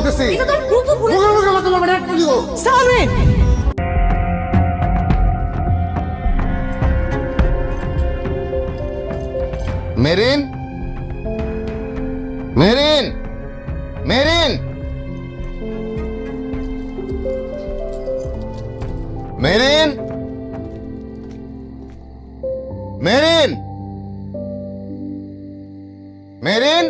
বলতেছি। এটা তো খুব ভুল। তোমার মানে একটা দিব। Samin marine, marine, marine, marine, marine, marine.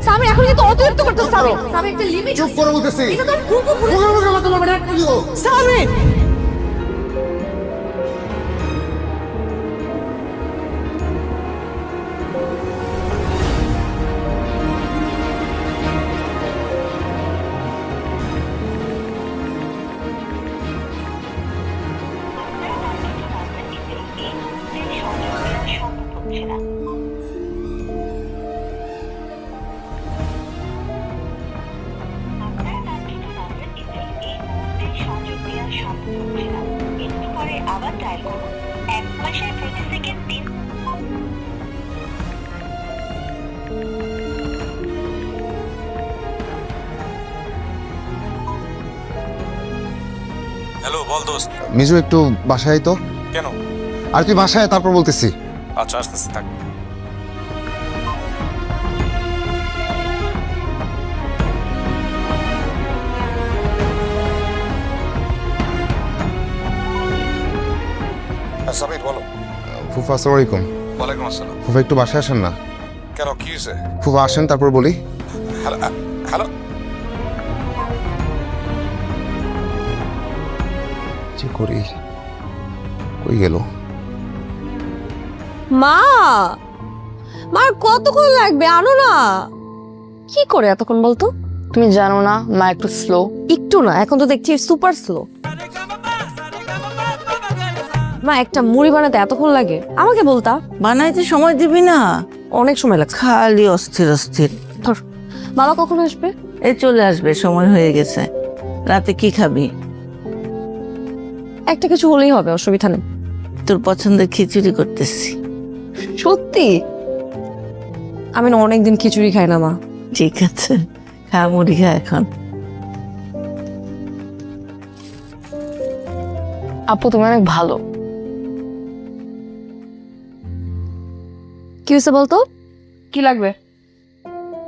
Samin এখন কিন্তু অতিরিক্ত করতেছ সামিন। সামিন একটা লিমিট। চুপ করে বলতেছি। এটা তো খুব ভুল। তোমার মানে একটা দিব। সামিন আবার ডায়াল করুন 1 মাসের প্রতি সেকেন্ড 3। হ্যালো বল দোস্ত। মিজু একটু বাসায় তো। কেন? আর তুই বাসায় তারপর বলতেছি। আচ্ছা আসতেছি, থাক। সাবির বলো। ফুফা আসসালামু আলাইকুম। ওয়ালাইকুম আসসালাম। ফুফা একটু বাসায় আসেন না। কেন, কি হয়েছে? ফুফা আসেন তারপর বলি। Hello hello. কি করি, কই গেল? মা মার কতক্ষণ লাগবে? আনো না। কি করে এতক্ষণ বলতো? তুমি জানো না মা একটু স্লো। একটু না, এখন তো দেখছি সুপার স্লো। মা একটা মুড়ি বানাতে এতক্ষণ লাগে? আমাকে বলতা। বানাইতে সময় দিবি না, অনেক সময় লাগছে। খালি অস্থির অস্থির। ধর, বাবা কখন আসবে? এই চলে আসবে, সময় হয়ে গেছে। রাতে কি খাবি? একটা কিছু হলেই হবে, অসুবিধা নেই। তোর পছন্দের খিচুড়ি করতেছি। সত্যি? আমি না অনেকদিন খিচুড়ি খাই না মা। ঠিক আছে, খা মুড়ি খা এখন। আপু তুমি অনেক ভালো। কি হয়েছে বলতো? কি লাগবে?